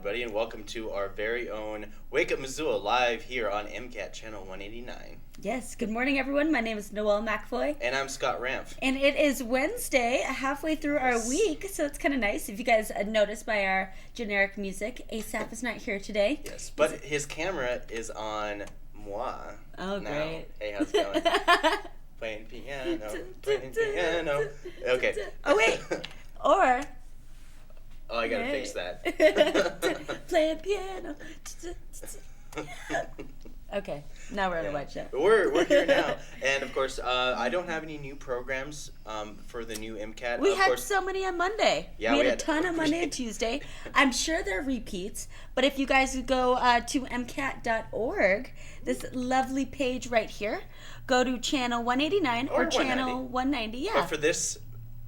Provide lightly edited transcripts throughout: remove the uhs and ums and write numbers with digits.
everybody, and welcome to our very own Wake Up Missoula live here on MCAT Channel 189. Yes, good morning, everyone. My name is Noelle McFoy. And I'm Scott Ramf. And it is Wednesday, halfway through our week, so it's kind of nice. If you guys noticed by our generic music, Asaph is not here today. Yes, but his camera is on moi. Oh, now. Great. Hey, how's it going? Playing piano. Okay. Oh, wait. Or... Oh, I gotta fix that. Playing piano. Okay, now we're on a white show. We're here now, and of course, I don't have any new programs for the new MCAT. We had so many on Monday. Yeah, we had a ton on Monday and Tuesday. I'm sure they're repeats, but if you guys would go to mcat.org, this lovely page right here, go to channel 189 or channel 190. Yeah. But for this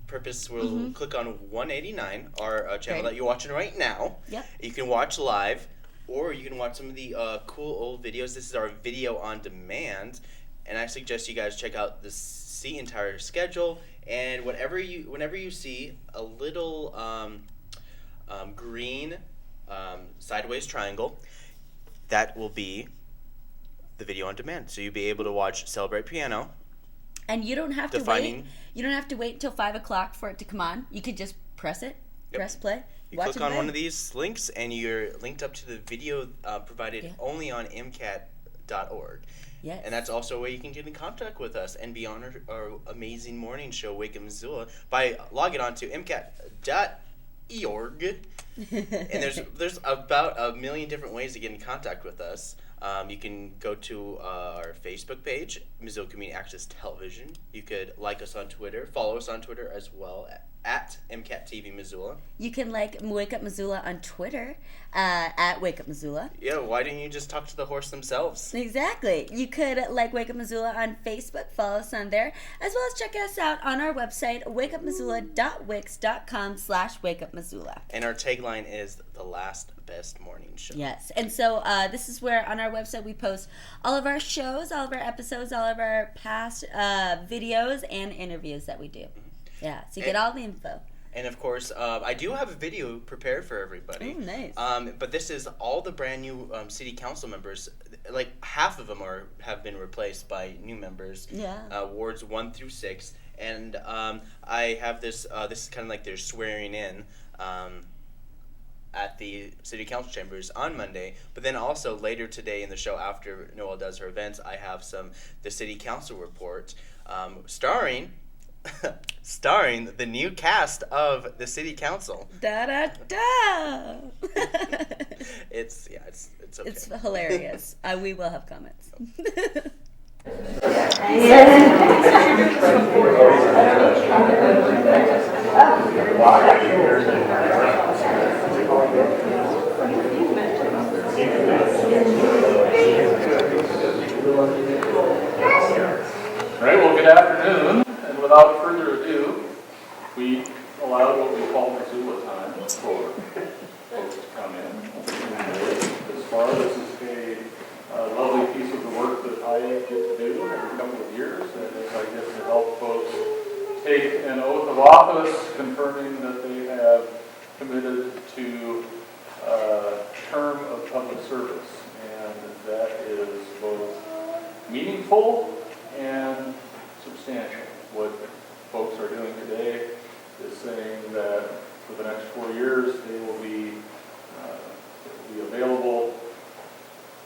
purpose, we'll click on 189, our channel that you're watching right now. Yep. You can watch live, or you can watch some of the cool old videos. This is our video on demand, and I suggest you guys check out the entire schedule. And whenever you see a little green sideways triangle, that will be the video on demand. So you'll be able to watch Celebrate Piano. And you don't have to wait. You don't have to wait until 5 o'clock for it to come on. You could just press it, press play. You click on one of these links, and you're linked up to the video provided only on mcat.org. Yes. And that's also a way you can get in contact with us and be on our amazing morning show, Wake Up Missoula, by logging on to mcat.org. And there's about a million different ways to get in contact with us. You can go to our Facebook page, Missoula Community Access Television. You could like us on Twitter, follow us on Twitter as well, at MCAT TV Missoula. You can like Wake Up Missoula on Twitter, at Wake Up Missoula. Yeah, why didn't you just talk to the horse themselves? Exactly. You could like Wake Up Missoula on Facebook, follow us on there, as well as check us out on our website, wakeupmissoula.wix.com/wakeupmissoula. And our tagline is the last best morning show. Yes, and so this is where on our website we post all of our shows, all of our episodes, all of our past videos and interviews that we do. Yeah, so you get all the info. And of course, I do have a video prepared for everybody. Oh, nice. But this is all the brand new city council members. Like half of them have been replaced by new members. Yeah. Wards 1 through 6, and I have this. This is kind of like their swearing in. At the city council chambers on Monday, but then also later today in the show after Noelle does her events, I have the city council report, starring the new cast of the city council. Da da da. It's okay. It's hilarious. We will have comments. All right, well, good afternoon, and without further ado, we allowed what we call Missoula time for folks to come in. As far as this is a lovely piece of the work that I get to do every couple of years, and as I get to help folks take an oath of office confirming that they have committed to a term of public service, and that is both meaningful and substantial. What folks are doing today is saying that for the next 4 years they will be available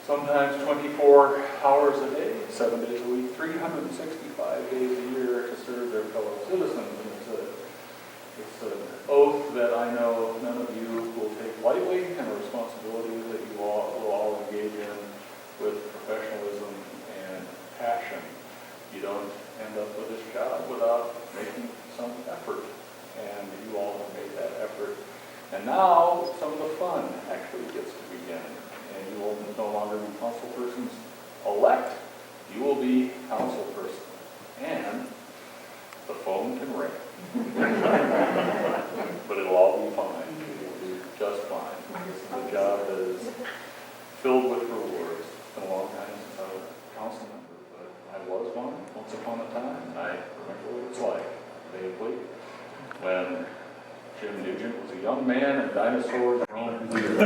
sometimes 24 hours a day, 7 days a week, 365 days a year to serve their fellow citizens. And it's an oath that I know none of you will take lightly, and a responsibility that you all will all engage in with professionalism and passion. You don't end up with this job without making some effort, and you all have made that effort. And now some of the fun actually gets to begin, and you will no longer be councilpersons elect, you will be councilperson, and the phone can ring. But it'll all be fine. It will be just fine. The job is filled with rewards. It's been a long time since I was a council member, but I was one once upon a time, and I remember what it's like, vaguely, when Jim Nugent was a young man and dinosaurs roamed the earth.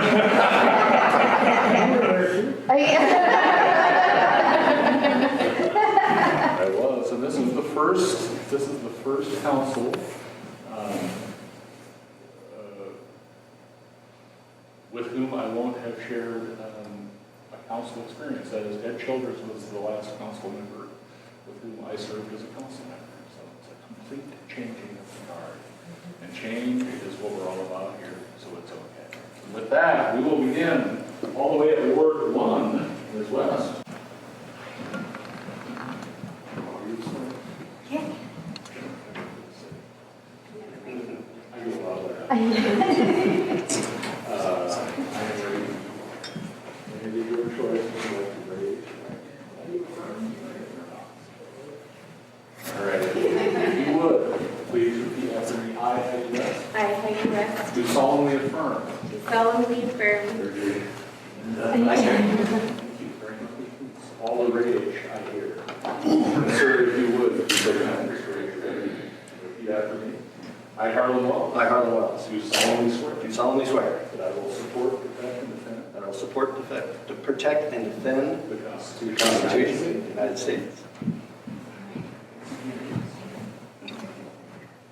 first council with whom I won't have shared a council experience. That is, Ed Childress was the last council member with whom I served as a council member. So it's a complete changing of the guard. And change is what we're all about here, so it's okay. With that, we will begin all the way at Ward 1, Ms. West. I do a lot of that. I am ready. And your choice is like to raise. All right. If you would, please repeat after me. I, Heidi West. I, Heidi West. Do solemnly affirm. Do solemnly affirm. Thank you very much. All the rage I hear. Sir, if you would, please take time to repeat after me. I, Harlan Wells. I, Harlan Wells. Do solemnly swear. Do solemnly swear That I will support, protect, and defend. that I will support, protect, and defend The the Constitution. Constitution of the United States.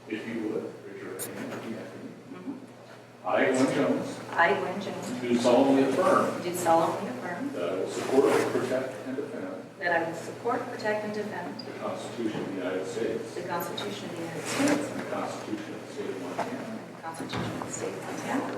If you would, raise your right hand and repeat after me. I, Glenn Jones, I, Gwen Jones. do solemnly affirm Do solemnly affirm. that I will support, protect, and defend That I will support, protect, and defend. the Constitution of the United States The Constitution of the United States. and the Constitution of the State of Montana. And the Constitution of the State of Montana.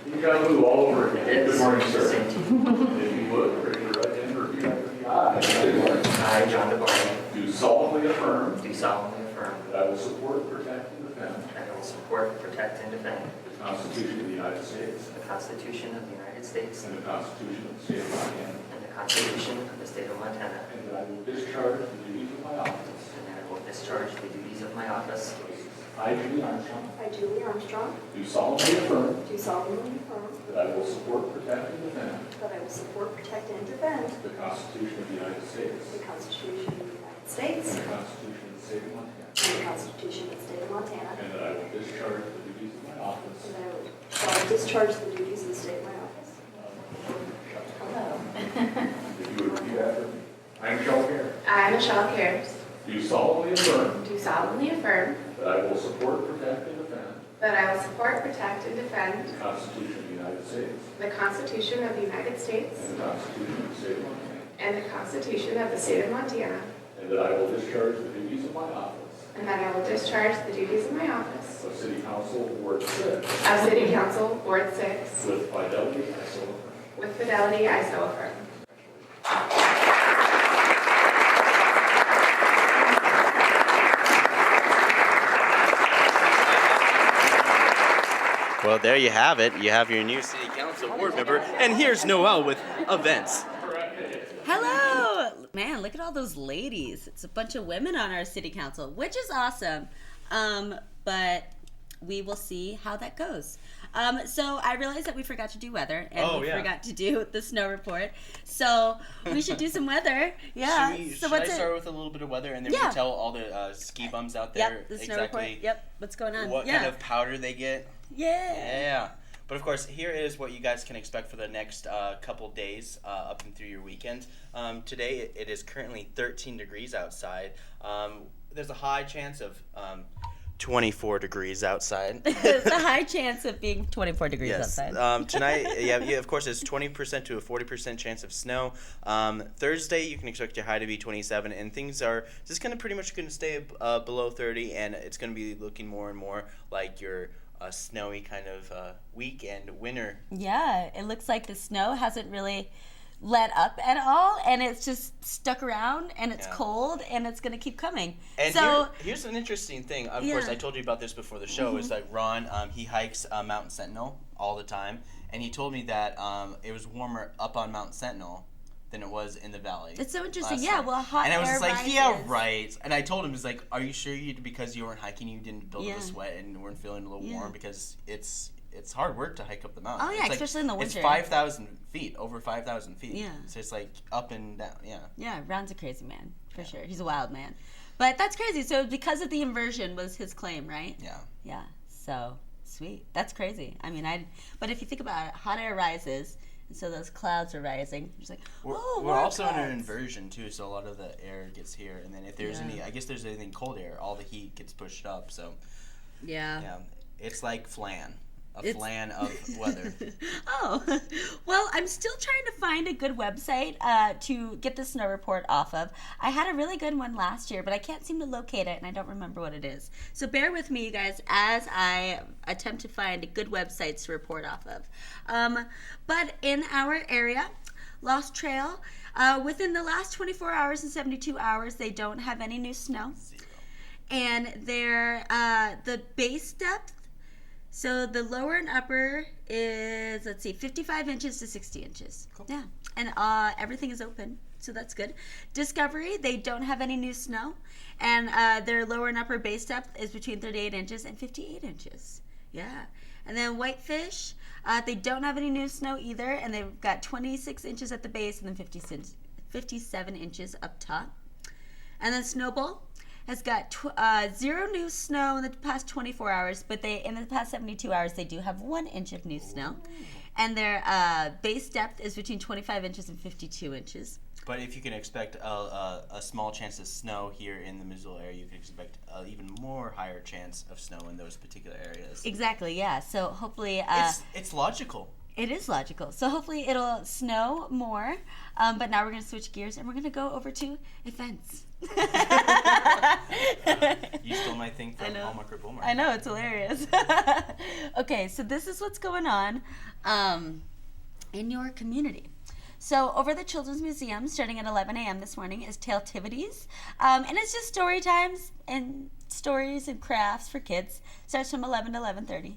You got to move all over again. Yes. Good morning, sir. Same to you. If you would, raise your right hand and repeat after me. I, I, John DeBarney, do solemnly affirm do solemnly affirm that I will support, protect, and defend that I will support, protect, and defend the Constitution of the United States the Constitution of the United States and the Constitution of the State of Montana, and the Constitution of the State of Montana, and that I will discharge the duties of my office. and that I will discharge the duties of my office. I, Julie Armstrong, I, Julie Armstrong. do solemnly affirm Do solemnly affirm. that I will support, protect, and defend That I will support, protect, and defend. the Constitution of the United States The Constitution of the United States. and the Constitution of the State of Montana, And the Constitution of the State of Montana. and that I will discharge the duties of my office. And that I will discharge the duties of the state of my office. Hello. If you would repeat after me. I am Michelle Gare. I, Michelle Cares. Do solemnly affirm Do solemnly affirm. that I will support, protect, and defend That I will support, protect, and defend. the Constitution of the United States The Constitution of the United States. and the Constitution of the State of Montana, And the Constitution of the State of Montana. and that I will discharge the duties of my office And that I will discharge the duties of my office of City Council Ward 6 of City Council, Ward 6, with fidelity. I so affirm. with fidelity, I so affirm. Well, there you have it. You have your new city council board member. And here's Noelle with events. Hello! Man, look at all those ladies. It's a bunch of women on our city council, which is awesome. But we will see how that goes. So I realized that we forgot to do weather, and we forgot to do the snow report. So we should do some weather. Yeah. Should I start with a little bit of weather, and then we can tell all the ski bums out there Yep, the snow report. Yep, what's going on? what kind of powder they get. Yeah. But of course, here is what you guys can expect for the next couple days up and through your weekend. Today, it is currently 13 degrees outside. There's a high chance of 24 degrees outside. There's a high chance of being 24 degrees outside. Tonight, of course, there's 20% to a 40% chance of snow. Thursday, you can expect your high to be 27, and things are just pretty much going to stay below 30, and it's going to be looking more and more like your snowy kind of week and winter. Yeah, it looks like the snow hasn't really let up at all, and it's just stuck around, and it's cold, and it's going to keep coming. And so here's an interesting thing. Of course, I told you about this before the show. Is like Ron, he hikes Mount Sentinel all the time, and he told me that it was warmer up on Mount Sentinel than it was in the valley. It's so interesting. Yeah, well, hot and I was air just like, rises. yeah, right. And I told him, he's like, are you sure because you weren't hiking, you didn't build up a sweat and weren't feeling a little warm? Because it's hard work to hike up the mountain. Oh, yeah, especially in the winter. It's 5,000 feet, over 5,000 feet. Yeah. So it's like up and down, Yeah, Ron's a crazy man, for sure. He's a wild man. But that's crazy. So because of the inversion was his claim, right? Yeah. Yeah, so sweet. That's crazy. I mean, but if you think about it, hot air rises, And so those clouds are rising. Just like, We're more also in an clouds. inversion too, so a lot of the air gets here, and then if there's Yeah. I guess there's anything cold air, all the heat gets pushed up. So Yeah. it's like flan, It's- flan of weather. Oh, well, I'm still trying to find a good website to get the snow report off of. I had a really good one last year, but I can't seem to locate it, and I don't remember what it is. So bear with me, you guys, as I attempt to find good websites to report off of. But in our area, Lost Trail, within the last 24 hours and 72 hours, they don't have any new snow. Zero. And the base depth, so the lower and upper is, 55 inches to 60 inches. Cool. Yeah, and everything is open, so that's good. Discovery, they don't have any new snow, and their lower and upper base depth is between 38 inches and 58 inches. Yeah, and then Whitefish, they don't have any new snow either, and they've got 26 inches at the base and then 57 inches up top. And then Snowball has got 0 new snow in the past 24 hours, but in the past 72 hours, they do have 1 inch of new snow. And their base depth is between 25 inches and 52 inches. But if you can expect a small chance of snow here in the Missoula area, you can expect an even more higher chance of snow in those particular areas. Exactly, yeah. So hopefully... It's logical. It is logical. So hopefully it'll snow more. But now we're going to switch gears, and we're going to go over to events. You stole my thing from Hallmark or Bullmark. I know, it's hilarious. Okay, so this is what's going on in your community. So over at the Children's Museum, starting at 11 a.m. this morning, is Tale-tivities. And it's just story times and stories and crafts for kids. Starts from 11 to 11:30.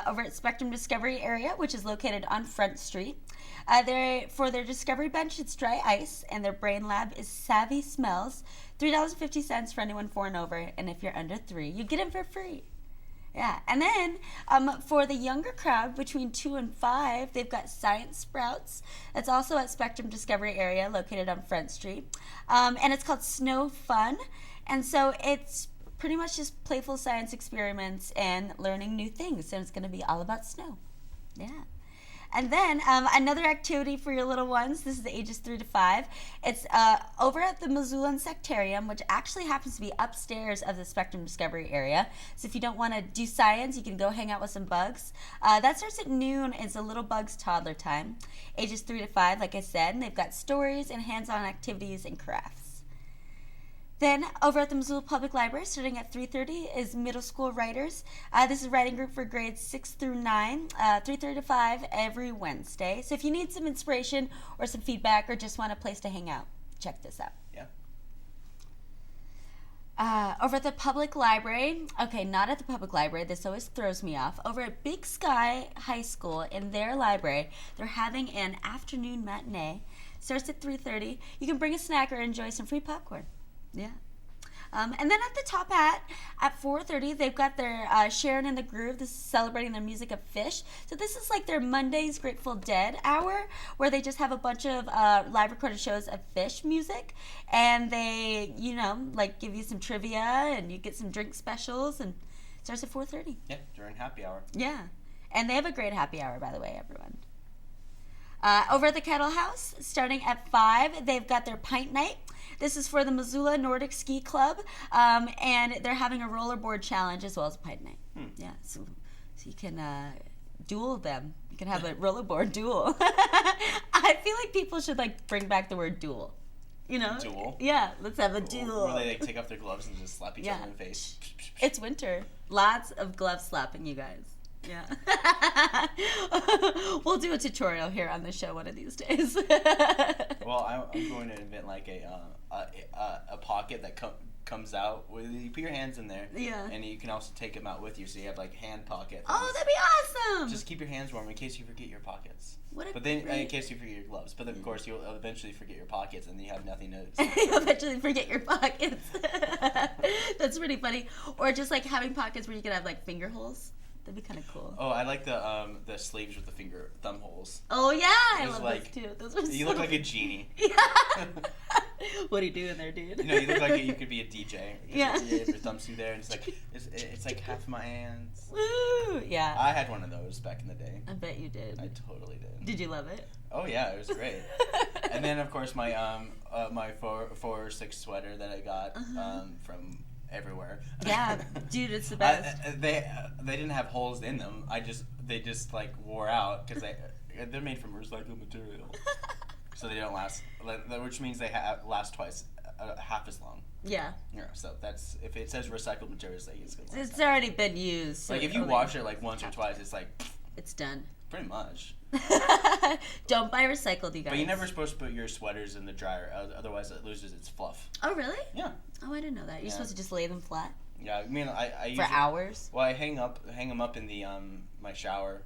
Over at Spectrum Discovery area, which is located on Front Street. For their Discovery Bench, it's dry ice, and their Brain Lab is Savvy Smells. $3.50 for anyone 4 and over, and if you're under 3, you get them for free. Yeah, and then for the younger crowd, between 2 and 5, they've got Science Sprouts. That's also at Spectrum Discovery area, located on Front Street. And it's called Snow Fun, and so it's pretty much just playful science experiments and learning new things. So it's going to be all about snow. Yeah. And then another activity for your little ones. This is ages 3 to 5. It's over at the Missoula Insectarium, which actually happens to be upstairs of the Spectrum Discovery area. So if you don't want to do science, you can go hang out with some bugs. That starts at noon. It's a little bugs toddler time. Ages 3 to 5, like I said. And they've got stories and hands-on activities and crafts. Then, over at the Missoula Public Library, starting at 3:30, is Middle School Writers. This is a writing group for grades 6 through 9, 3:30 to 5 every Wednesday. So if you need some inspiration or some feedback or just want a place to hang out, check this out. Yeah. Over at the Public Library, okay, not at the Public Library, this always throws me off. Over at Big Sky High School, in their library, they're having an afternoon matinee. Starts at 3:30. You can bring a snack or enjoy some free popcorn. Yeah. And then at the Top Hat at 4:30, they've got their Sharon in the Groove. This is celebrating their music of Fish. So this is like their Monday's Grateful Dead hour, where they just have a bunch of live recorded shows of Fish music, and they, like give you some trivia, and you get some drink specials, and it starts at 4:30. Yeah, during happy hour. Yeah, and they have a great happy hour, by the way, everyone. Over at the Kettle House, starting at 5, they've got their Pint Night. This is for the Missoula Nordic Ski Club, and they're having a rollerboard challenge as well as a Pint Night. Yeah, so you can duel them. You can have a rollerboard duel. I feel like people should bring back the word duel. Duel? Yeah, let's have a duel. Where they take off their gloves and just slap each other in the face. It's winter. Lots of glove slapping, you guys. Yeah. We'll do a tutorial here on the show one of these days. Well, I'm going to invent like a pocket that comes out with you put your hands in there. Yeah. And you can also take them out with you, so you have like hand pockets. Oh, that'd be awesome! Just keep your hands warm in case you forget your pockets. What in case you forget your gloves. But then of course you'll eventually forget your pockets, and then you have nothing to. You'll eventually forget your pockets. That's pretty funny. Or just like having pockets where you can have like finger holes. That'd be kind of cool. Oh, I like the sleeves with the thumb holes. Oh yeah, I Those love like, those too. Those are you so look like a genie. Yeah. What are you doing there, dude? You know, you look like you could be a DJ. Yeah. Your thumbs through there, and it's like half my hands. Woo! Yeah. I had one of those back in the day. I bet you did. I totally did. Did you love it? Oh yeah, it was great. And then of course my my 4/6 sweater that I got from everywhere. Yeah, dude, it's the best. They didn't have holes in them. They just like wore out because they're made from recycled material, so they don't last. Which means they last twice, half as long. Yeah. Yeah. So that's if it says recycled materials, it's gonna last. It's already been used. Like if you wash it like once or twice, it's like it's done. pretty much. Don't buy recycled, you guys. But you're never supposed to put your sweaters in the dryer, otherwise it loses its fluff. Oh, really? Yeah. Oh, I didn't know that. You're supposed to just lay them flat Yeah, I mean, I for usually, hours. Well, I hang them up in the my shower.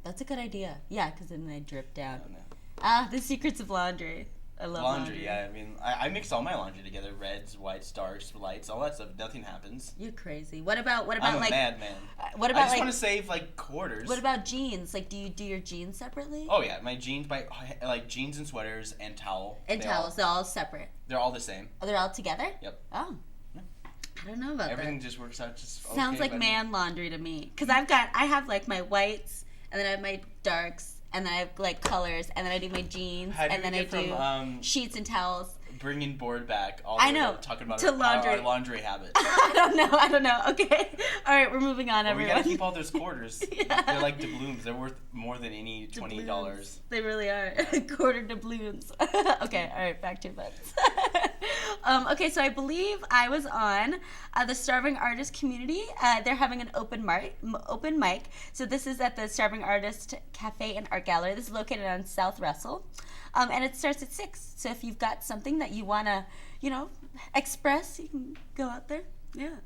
That's a good idea. Yeah, because then they drip down. I don't know. Ah, the secrets of laundry. I love laundry. Yeah, I mean, I mix all my laundry together: reds, whites, darks, lights, all that stuff. Nothing happens. You're crazy. What about I'm a like? madman. What about I just like? want to save like quarters. What about jeans? Like, do you do your jeans separately? Oh yeah, my jeans, like jeans and sweaters and towel. And towels, they're all separate. They're all the same. Oh, they're all together? Yep. Oh. Yeah. I don't know about Everything that. just works out just. Sounds okay like man laundry to me. Because I have like my whites, and then I have my darks, and then I have like colors, and then I do my jeans, How do and we then I get do from, sheets and towels. Bringing board back. All I the way know, to talking about to laundry. our laundry habits. I don't know. Okay. All right, we're moving on, Well, we everyone. gotta keep all those quarters. Yeah. They're like doubloons. They're worth more than any $20. They really are. Quarter doubloons. Okay, all right, back to events. Okay, so I believe I was on the Starving Artist community. They're having an open mic. So this is at the Starving Artist Cafe and Art Gallery. This is located on South Russell. And it starts at 6. So if you've got something that you want to, express, you can go out there. Yeah.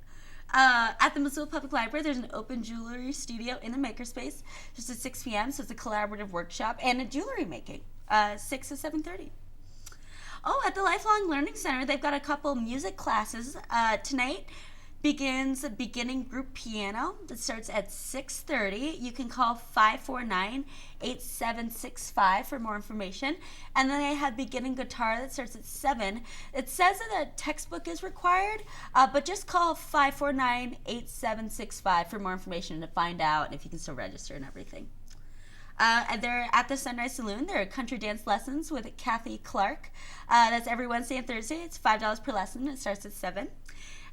At the Missoula Public Library, there's an open jewelry studio in the makerspace just at 6 p.m. So it's a collaborative workshop and a jewelry making, 6 to 7:30. Oh, at the Lifelong Learning Center, they've got a couple music classes. Tonight begins a beginning group piano that starts at 6:30. You can call 549-8765 for more information. And then they have beginning guitar that starts at 7. It says that a textbook is required, but just call 549-8765 for more information to find out if you can still register and everything. And they're at the Sunrise Saloon. There are country dance lessons with Kathy Clark. That's every Wednesday and Thursday. It's $5 per lesson. It starts at 7.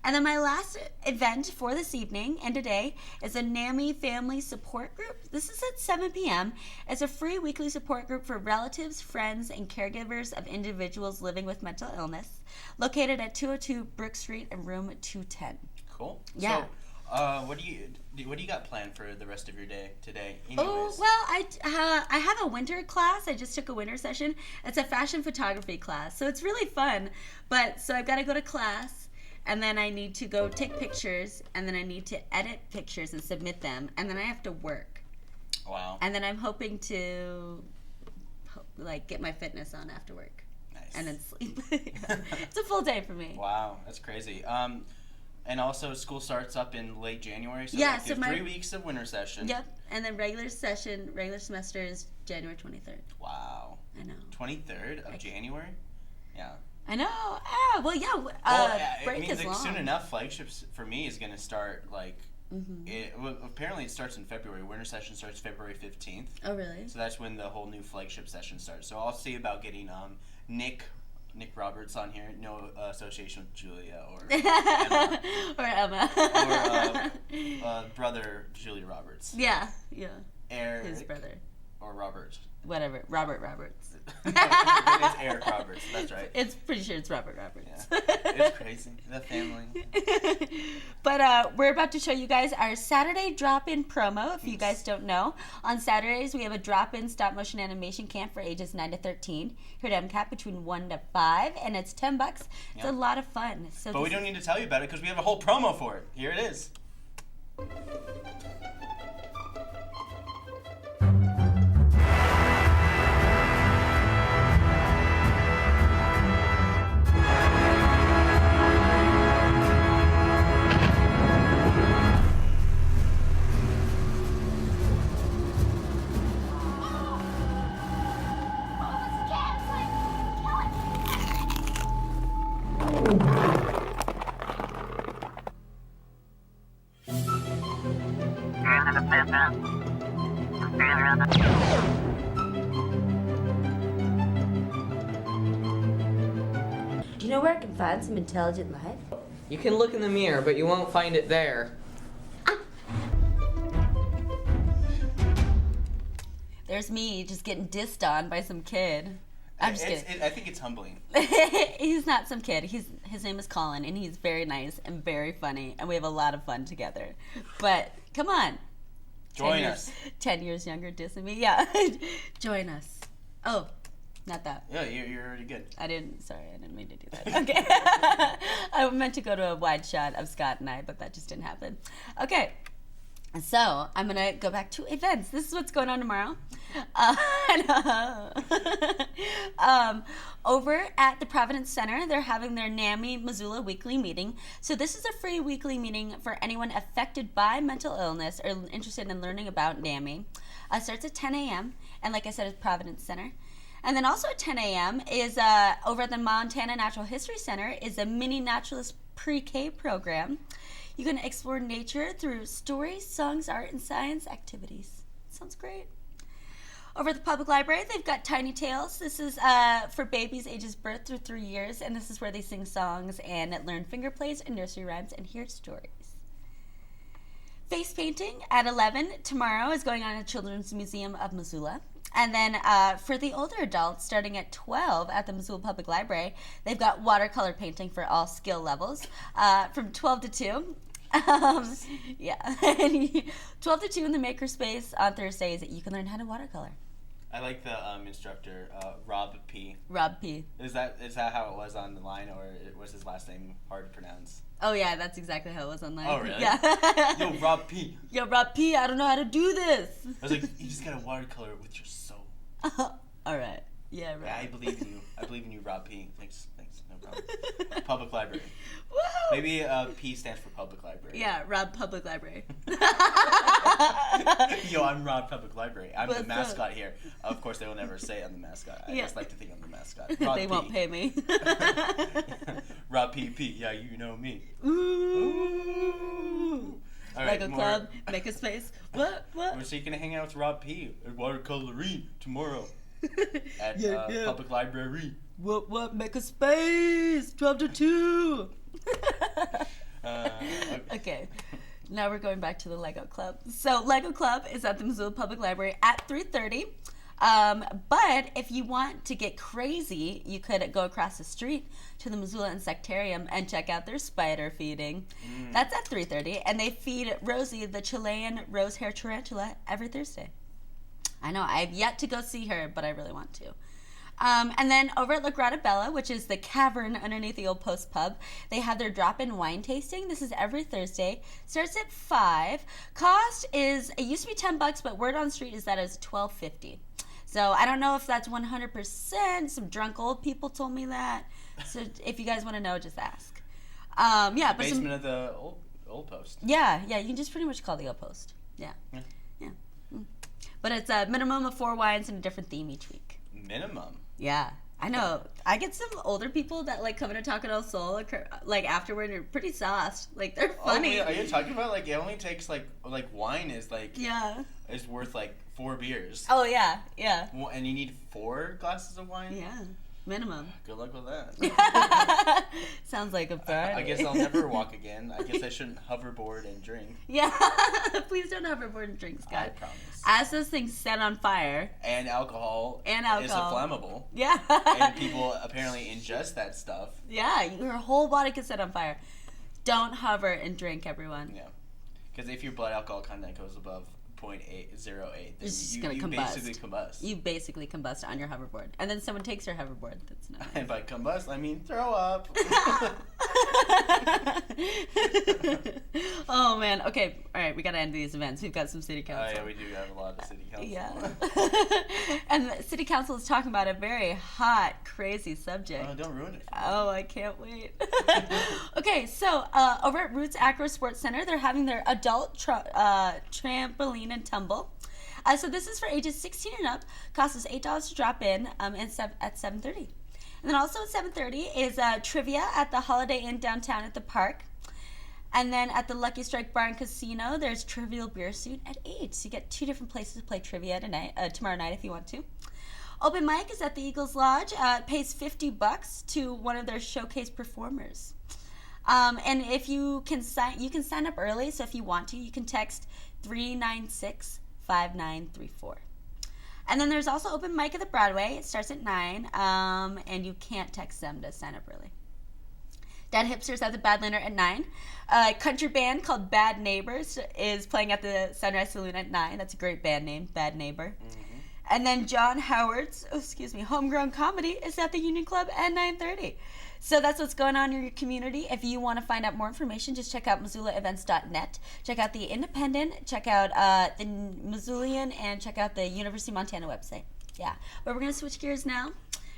And then my last event for this evening and today is a NAMI Family Support Group. This is at 7 p.m. It's a free weekly support group for relatives, friends, and caregivers of individuals living with mental illness, located at 202 Brook Street in room 210. Cool. Yeah. So, what do you got planned for the rest of your day today? Anyways? Oh, well, I have a winter class. I just took a winter session. It's a fashion photography class, so it's really fun. But so I've got to go to class. And then I need to go take pictures, and then I need to edit pictures and submit them, and then I have to work. Wow. And then I'm hoping to, get my fitness on after work. Nice. And then sleep. It's a full day for me. Wow, that's crazy. And also school starts up in late January, so yeah, like so 3 weeks of winter session. Yep, and then regular semester is January 23rd. Wow. I know. 23rd of January? Yeah. I know. Well, yeah. Break it means is long. soon enough, flagships for me is going to start apparently it starts in February. Winter session starts February 15th. Oh, really? So that's when the whole new flagship session starts. So I'll see about getting Nick Roberts on here. No association with Julia or Emma. Or Emma. Or brother Julia Roberts. Yeah. Eric, his brother. Or Robert. Whatever. Robert Roberts. It's Eric Roberts. That's right. It's pretty sure it's Robert Roberts. Yeah. It's crazy. The family. But we're about to show you guys our Saturday drop-in promo. If you guys don't know, on Saturdays we have a drop-in stop-motion animation camp for ages 9 to 13 here at MCAT between 1 to 5, and it's $10. It's a lot of fun. So but we don't need to tell you about it because we have a whole promo for it. Here it is. Do you know where I can find some intelligent life? You can look in the mirror, but you won't find it there. There's me just getting dissed on by some kid. I'm just kidding. I think it's humbling. He's not some kid. His name is Colin, and he's very nice and very funny, and we have a lot of fun together. But come on. Join us. 10 years younger dissing me. Yeah. Join us. Oh, not that. Yeah, you're already good. I didn't mean to do that. Okay. I meant to go to a wide shot of Scott and I, but that just didn't happen. Okay. So, I'm going to go back to events. This is what's going on tomorrow. Over at the Providence Center, they're having their NAMI Missoula weekly meeting. So this is a free weekly meeting for anyone affected by mental illness or interested in learning about NAMI. Starts at 10 a.m. And like I said, it's Providence Center. And then also at 10 a.m. is over at the Montana Natural History Center is a mini naturalist pre-K program. You can explore nature through stories, songs, art, and science activities. Sounds great. Over at the public library, they've got Tiny Tales. This is for babies ages birth through 3 years, and this is where they sing songs and learn finger plays and nursery rhymes and hear stories. Face painting at 11 tomorrow is going on at Children's Museum of Missoula. And then for the older adults, starting at 12 at the Missoula Public Library, they've got watercolor painting for all skill levels from 12 to 2. Yeah, 12 to 2 in the makerspace on Thursdays. You can learn how to watercolor. I like the instructor, Rob P. Rob P. Is that how it was on the line, or was his last name hard to pronounce? Oh yeah, that's exactly how it was online. Oh really? Yeah. Yo, Rob P. Yo, Rob P. I don't know how to do this. I was like, you just gotta watercolor it with your soul. All right. Yeah, right. Yeah, I believe in you. I believe in you, Rob P. Thanks. No problem. Public library. Woo! Maybe P stands for public library. Yeah, Rob Public Library. Yo, I'm Rob Public Library. I'm What's the mascot here. Of course, they will never say I'm the mascot. I just like to think I'm the mascot. Rob They P. won't pay me. Rob P. Yeah, you know me. Ooh. All Like right, a club, make a space. What? So you're gonna hang out with Rob P. at watercoloring tomorrow at Yeah. Public Library. What? Make a space. 12 to 2. Okay. Now we're going back to the Lego Club. So Lego Club is at the Missoula Public Library at 3:30. But if you want to get crazy, you could go across the street to the Missoula Insectarium and check out their spider feeding. That's at 3:30, and they feed Rosie, the Chilean rose hair tarantula, every Thursday. I know, I've yet to go see her, but I really want to. And then over at La Grata Bella, which is the cavern underneath the Old Post Pub, they have their drop-in wine tasting. This is every Thursday. Starts at 5. Cost is, it used to be $10, but word on the street is that it's $12.50. So I don't know if that's 100%. Some drunk old people told me that. So if you guys want to know, just ask. Yeah, but Basement of the old post. Yeah, you can just pretty much call the Old Post. Yeah. But it's a minimum of 4 wines and a different theme each week. Minimum. Yeah, I know. I get some older people that like come in to Taco del Sol like afterward and are pretty sauced. Like they're funny. Oh, are you talking about like it only takes like wine is like is worth like 4 beers. Oh yeah. Well, and you need 4 glasses of wine. Yeah, minimum. Good luck with that. Sounds like a party. I guess I'll never walk again. I guess I shouldn't hoverboard and drink. Yeah, please don't hoverboard and drink, Scott. I promise. As those things set on fire. And alcohol. Is a flammable. Yeah. And people apparently ingest that stuff. Yeah, your whole body can set on fire. Don't hover and drink, everyone. Yeah, because if your blood alcohol content goes above 0.08, then it's just you combust. basically combust. You basically combust on your hoverboard, and then someone takes your hoverboard. That's not. And by combust, I mean throw up. Oh man. Okay. All right. We gotta end these events. We've got some city council. Oh yeah, we do have a lot of city council. Yeah. And the city council is talking about a very hot, crazy subject. Oh, don't ruin it. Oh, I can't wait. Okay, so over at Roots Acro Sports Center, they're having their adult trampoline and tumble. So this is for ages 16 and up. Costs us $8 to drop in at 7:30. And then also at 7:30 is trivia at the Holiday Inn downtown at the park. And then at the Lucky Strike Bar and Casino, there's Trivial Beer Suit at 8. So you get 2 different places to play trivia tomorrow night if you want to. Open mic is at the Eagles Lodge. It pays $50 to one of their showcase performers. And if you can sign up early. So if you want to, you can text 396-5934. And then there's also open mic at the Broadway. It starts at 9, and you can't text them to sign up early. Dead Hipsters at the Badlander at 9. A country band called Bad Neighbors is playing at the Sunrise Saloon at 9. That's a great band name, Bad Neighbor. Mm-hmm. And then John Howard's, Homegrown Comedy is at the Union Club at 9:30. So that's what's going on in your community. If you want to find out more information, just check out MissoulaEvents.net. Check out the Independent, check out the Missoulian, and check out the University of Montana website. Yeah. But we're going to switch gears now.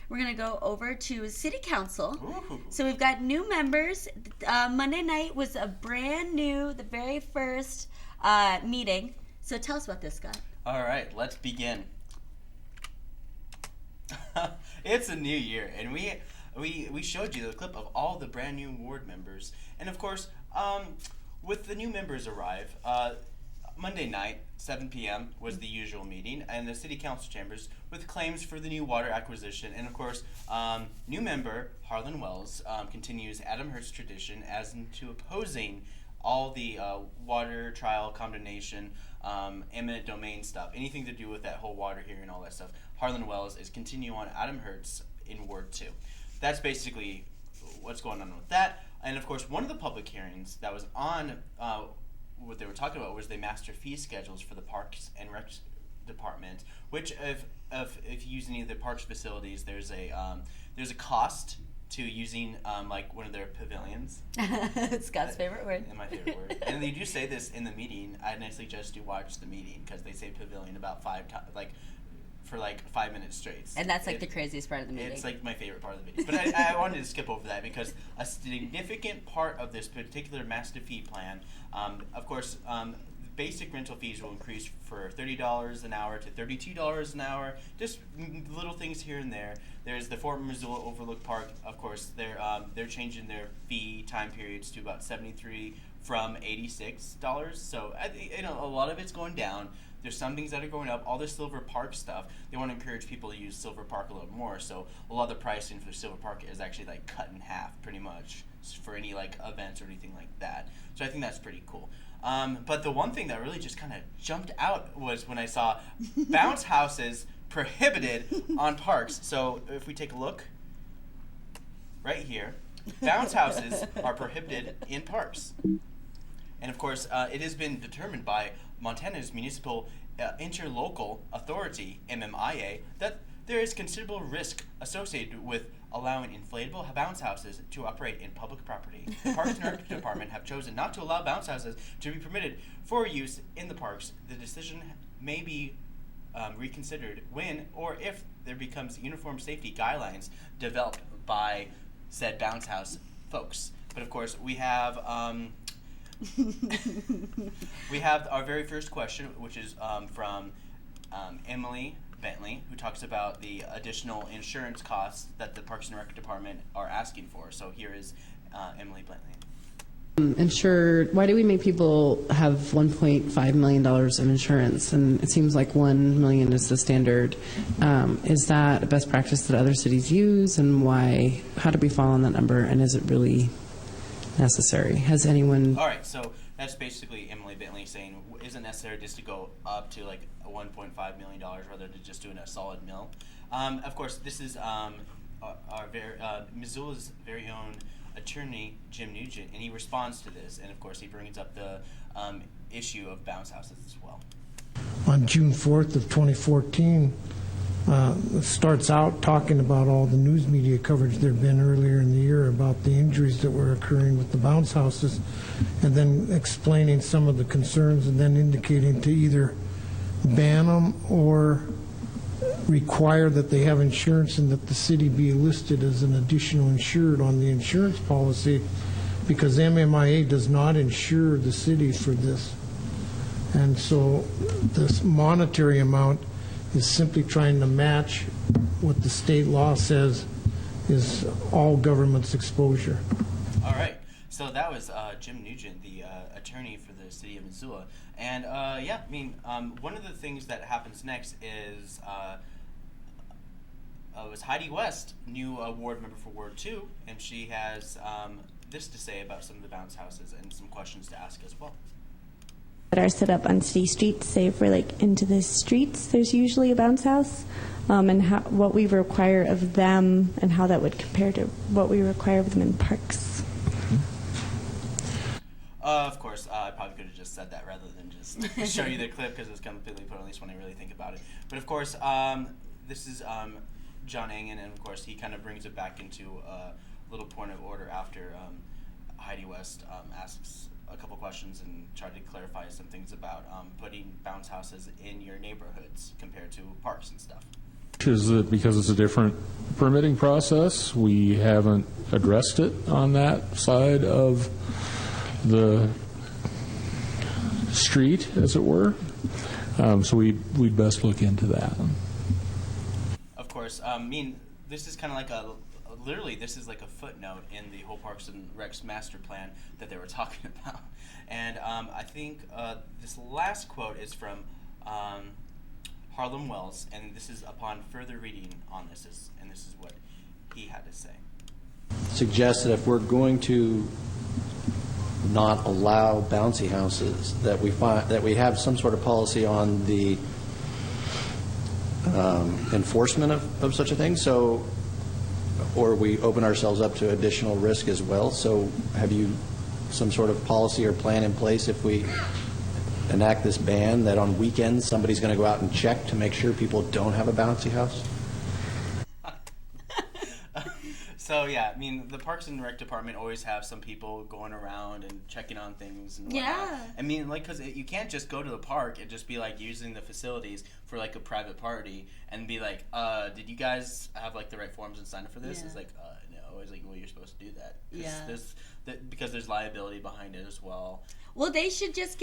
We're going to go over to City Council. Ooh. So we've got new members. Monday night was the very first meeting. So tell us about this, Scott. All right, let's begin. It's a new year, and we showed you the clip of all the brand new ward members. And of course, with the new members arrive, Monday night, 7 p.m. was the usual meeting in the City Council chambers with claims for the new water acquisition. And of course, new member Harlan Wells continues Adam Hurt's tradition as into opposing all the water trial, condemnation, eminent domain stuff, anything to do with that whole water here and all that stuff. Harlan Wells is continuing on Adam Hurt's in Ward 2. That's basically what's going on with that. And of course, one of the public hearings that was on what they were talking about was the master fee schedules for the Parks and Rec Department, which if you use any of the parks facilities, there's a cost to using like one of their pavilions. Scott's favorite word. And my favorite word. And they do say this in the meeting. I suggest you watch the meeting because they say pavilion about 5 times, for 5 minutes straight. And that's the craziest part of the meeting. It's my favorite part of the meeting. But I wanted to skip over that because a significant part of this particular master fee plan, of course, basic rental fees will increase for $30 an hour to $32 an hour. Just little things here and there. There's the Fort Missoula Overlook Park. Of course, they're changing their fee time periods to about $73 from $86. So a lot of it's going down. There's some things that are going up. All the Silver Park stuff, they want to encourage people to use Silver Park a little more. So a lot of the pricing for Silver Park is actually cut in half, pretty much, for any events or anything like that. So I think that's pretty cool. But the one thing that really just kind of jumped out was when I saw bounce houses prohibited on parks. So if we take a look right here, bounce houses are prohibited in parks. And of course, it has been determined by Montana's Municipal Interlocal Authority, MMIA, that there is considerable risk associated with allowing inflatable bounce houses to operate in public property. The Parks and Rec Department have chosen not to allow bounce houses to be permitted for use in the parks. The decision may be reconsidered when or if there becomes uniform safety guidelines developed by said bounce house folks. But of course, we have our very first question, which is from Emily Bentley, who talks about the additional insurance costs that the Parks and Rec Department are asking for. So here is Emily Bentley. Insured, why do we make people have $1.5 million of insurance? And it seems like $1 million is the standard. Is that a best practice that other cities use? And why? How do we fall on that number? And is it really necessary? Has anyone... All right, so that's basically Emily Bentley saying, is it necessary just to go up to a $1.5 million rather than just doing a solid mill? Of course, this is Missoula's very own attorney, Jim Nugent, and he responds to this, and of course he brings up the issue of bounce houses as well. On June 4th of 2014, starts out talking about all the news media coverage there had been earlier in the year about the injuries that were occurring with the bounce houses, and then explaining some of the concerns, and then indicating to either ban them or require that they have insurance and that the city be listed as an additional insured on the insurance policy, because MMIA does not insure the city for this. And so this monetary amount is simply trying to match what the state law says is all government's exposure. All right. So that was Jim Nugent, the attorney for the city of Missoula. And yeah, I mean, one of the things that happens next is was Heidi West, new ward member for Ward 2, and she has this to say about some of the bounce houses and some questions to ask as well. That are set up on city streets, say if we're like into the streets, there's usually a bounce house, and what we require of them and how that would compare to what we require of them in parks. Of course, I probably could have just said that rather than just show you the clip because it's completely put on least when I really think about it. But of course, this is John Engen, and of course he kind of brings it back into a little point of order after Heidi West asks a couple questions and tried to clarify some things about putting bounce houses in your neighborhoods compared to parks and stuff. Is that because it's a different permitting process, we haven't addressed it on that side of the street, as it were. So we'd best look into that. Of course, I mean, this is kind of like literally this is like a footnote in the whole Parks and Recs master plan that they were talking about. And I think this last quote is from Harlem Wells, and this is upon further reading on this, and this is what he had to say. Suggests that if we're going to not allow bouncy houses, that we have some sort of policy on the enforcement of such a thing. So, or we open ourselves up to additional risk as well. So, have you some sort of policy or plan in place if we enact this ban that on weekends somebody's going to go out and check to make sure people don't have a bouncy house? So yeah, I mean, the Parks and Rec department always have some people going around and checking on things and whatnot. Yeah. I mean, like, because you can't just go to the park and just be like using the facilities for like a private party and be like, did you guys have like the right forms and sign up for this? Yeah. It's like, no. It's like, well, you're supposed to do that. Yeah. Because there's liability behind it as well. Well, they should just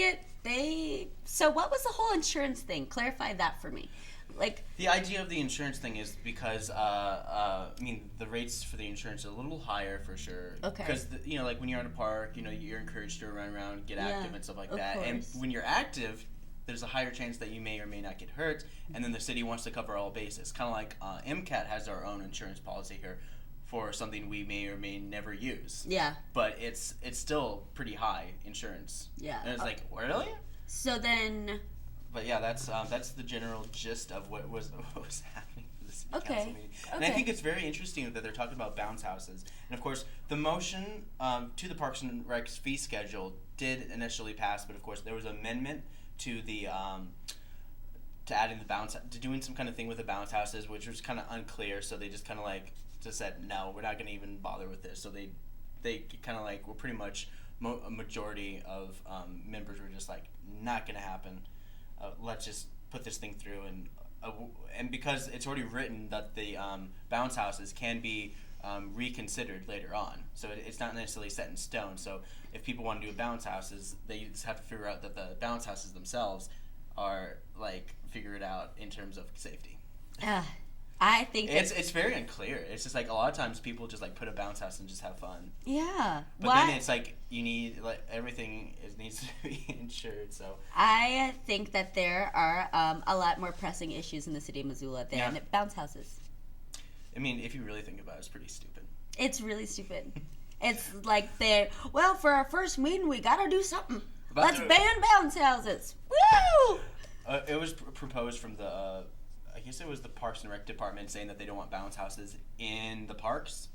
so what was the whole insurance thing? Clarify that for me. Like, the idea of the insurance thing is because I mean, the rates for the insurance are a little higher for sure. Okay. Because like when you're in a park, you're encouraged to run around, get active and stuff like that. Course. And when you're active, there's a higher chance that you may or may not get hurt. And then the city wants to cover all bases. Kind of like MCAT has our own insurance policy here for something we may or may never use. Yeah. But it's still pretty high insurance. Yeah. And it's like, really? So then. But yeah, that's the general gist of what was happening for the city council meeting. And I Okay. think it's very interesting that they're talking about bounce houses. And of course, the motion to the Parks and Rec's fee schedule did initially pass, but of course there was an amendment to the to adding to doing some kind of thing with the bounce houses, which was kind of unclear. So they just kind of just said, no, we're not going to even bother with this. So they kind of were pretty much a majority of members were just like, not going to happen. Let's just put this thing through, and because it's already written that the bounce houses can be reconsidered later on, so it's not necessarily set in stone. So if people want to do bounce houses, they just have to figure out that the bounce houses themselves are figure it out in terms of safety. I think it's very unclear. It's just a lot of times people just put a bounce house and just have fun. Yeah. But then it's you need everything needs to be insured. So I think that there are a lot more pressing issues in the city of Missoula than bounce houses. I mean, if you really think about it, it's pretty stupid. It's really stupid. It's for our first meeting, we gotta do something. Let's ban bounce houses. Woo! It was proposed from the. I guess it was the Parks and Rec department saying that they don't want bounce houses in the parks,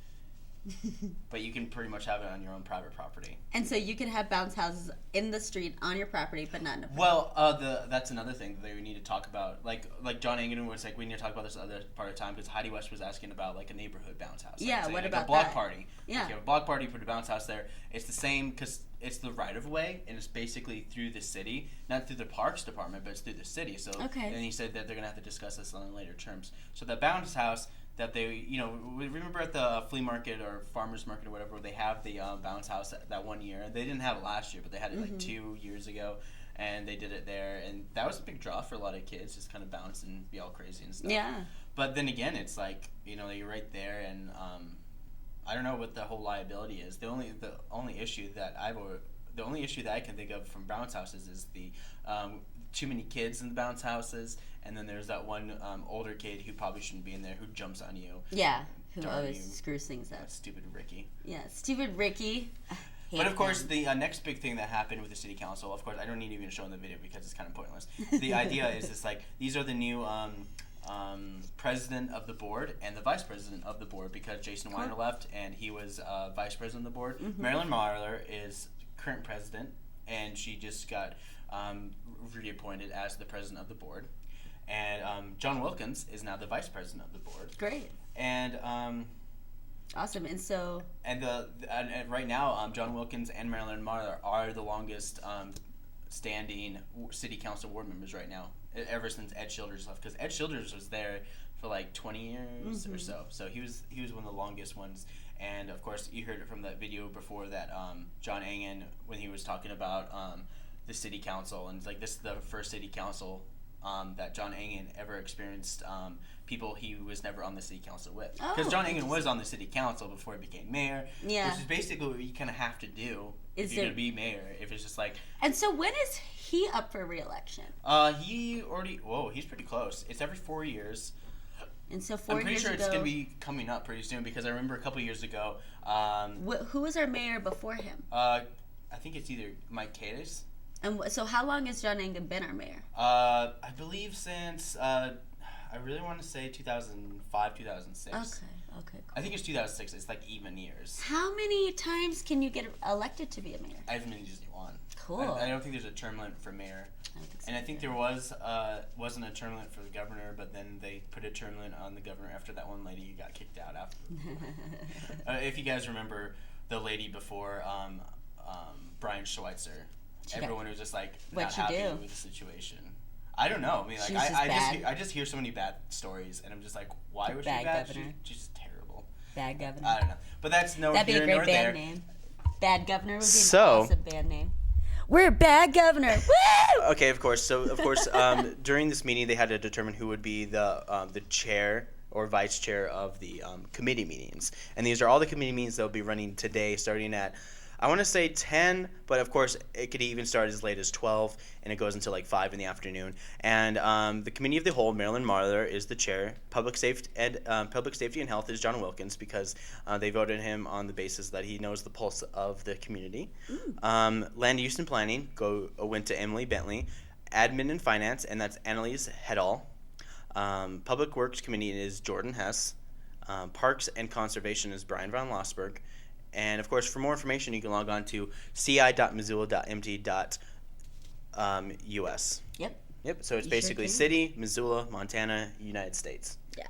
but you can pretty much have it on your own private property. And so you can have bounce houses in the street on your property, but not in a park. Well, that's another thing that we need to talk about. Like John Engen was we need to talk about this other part of the time because Heidi West was asking about a neighborhood bounce house. Yeah, what about a block that? party? Yeah, if you have a block party, put a bounce house there. It's the same because it's the right of way and it's basically through the city, not through the parks department, but it's through the city. So okay. And he said that they're gonna have to discuss this on later terms. So the bounce house that they, remember at the flea market or farmers market or whatever, where they have the bounce house that one year. They didn't have it last year, but they had it 2 years ago, and they did it there, and that was a big draw for a lot of kids, just kind of bounce and be all crazy and stuff. Yeah. But then again, it's like, you're right there, and I don't know what the whole liability is. The only issue that I can think of from bounce houses is the too many kids in the bounce houses, and then there's that one older kid who probably shouldn't be in there who jumps on you. Yeah, who always screws things up. Stupid Ricky. Yeah, stupid Ricky. But of course, the next big thing that happened with the city council, of course, I don't need to even show in the video because it's kind of pointless. The idea is this, like, these are the new president of the board and the vice president of the board, because Jason Weiner left and he was vice president of the board. Mm-hmm. Marilyn Marler is current president, and she just got reappointed as the president of the board. And John Wilkins is now the vice president of the board. Great. And awesome. And so and right now John Wilkins and Marilyn Marler are the longest standing city council board members right now, ever since Ed Childers left, because Ed Childers was there for like 20 years or so. So he was one of the longest ones. And of course, you heard it from that video before that John Engen, when he was talking about the city council, and it's like, this is the first city council that John Engen ever experienced people he was never on the city council with. Because John Engen was on the city council before he became mayor, which is basically what you kind of have to do if you're going to be mayor. If it's just like... And so when is he up for re-election? He's pretty close. It's every 4 years. And so 4 years ago... I'm pretty sure it's going to be coming up pretty soon, because I remember a couple years ago... who was our mayor before him? I think it's either Mike Cadiz. And so how long has John Engen been our mayor? I believe since, I really want to say 2005, 2006. Okay, cool. I think it's 2006. It's like even years. How many times can you get elected to be a mayor? I haven't been just one. Cool. I don't think there's a term limit for mayor. I don't think so. And I think there wasn't a term limit for the governor, but then they put a term limit on the governor after that one lady who got kicked out after. If you guys remember the lady before Brian Schweitzer. Everyone was just like not happy with the situation. I don't know. I mean, like I just hear so many bad stories, and I'm just like, why was she bad? She's just terrible. Bad governor. I don't know, but that's no That'd be here a great nor band there. name. Bad governor would be an awesome band name. We're bad governor. Woo! Okay, of course. So of course, during this meeting, they had to determine who would be the chair or vice chair of the committee meetings, and these are all the committee meetings that will be running today, starting at, I want to say 10, but of course it could even start as late as 12, and it goes until like 5 in the afternoon. And the Committee of the Whole, Marilyn Marler is the chair. Public Safety and Health is John Wilkins, because they voted him on the basis that he knows the pulse of the community. Land Use and Planning went to Emily Bentley. Admin and Finance, and that's Annalise Hedall. Public Works Committee is Jordan Hess. Parks and Conservation is Brian von Lossberg. And, of course, for more information, you can log on to ci.missoula.mt.us. Yep, so it's basically City, Missoula, Montana, United States. Yeah.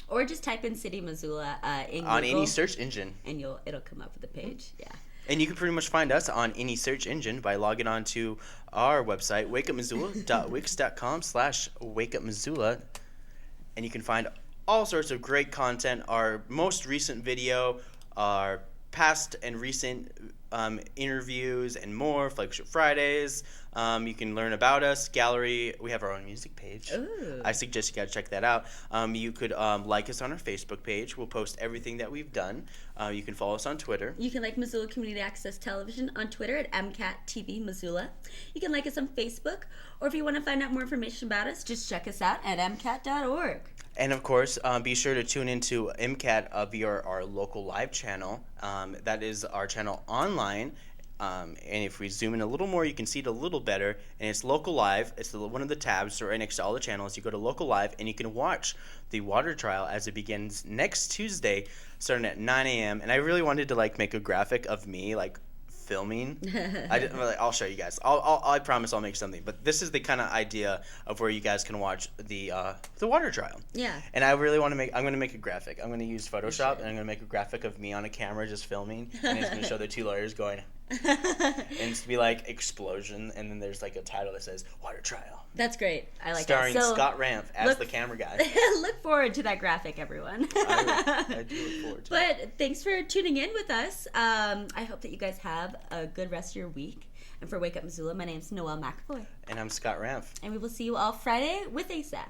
Or just type in City, Missoula in Google. On any search engine. And it'll come up with the page, yeah. And you can pretty much find us on any search engine by logging on to our website, wakeupmissoula.wix.com/wakeupmissoula. And you can find all sorts of great content. Our most recent video, our past and recent interviews and more, Flagship Fridays. You can learn about us, gallery. We have our own music page. Ooh. I suggest you guys check that out. You could like us on our Facebook page. We'll post everything that we've done. You can follow us on Twitter. You can like Missoula Community Access Television on Twitter at MCAT-TV Missoula. You can like us on Facebook, or if you want to find out more information about us, just check us out at MCAT.org. And of course, be sure to tune into MCAT via our local live channel. That is our channel online. And if we zoom in a little more, you can see it a little better. And it's local live. It's one of the tabs right next to all the channels. You go to local live, and you can watch the water trial as it begins next Tuesday, starting at 9 a.m. And I really wanted to make a graphic of me filming. I'll show you guys. I promise I'll make something. But this is the kind of idea of where you guys can watch the water trial. Yeah. And I really want to I'm going to make a graphic. I'm going to use Photoshop, and I'm going to make a graphic of me on a camera just filming, and it's going to show the two lawyers going. And it's to be explosion, and then there's a title that says water trial. That's great. I like Starring that. So Scott Ramp as the camera guy. Look forward to that graphic, everyone. I do look forward to it. But thanks for tuning in with us. I hope that you guys have a good rest of your week. And for Wake Up Missoula, my name's Noelle McAvoy. And I'm Scott Ramp. And we will see you all Friday with Asaph.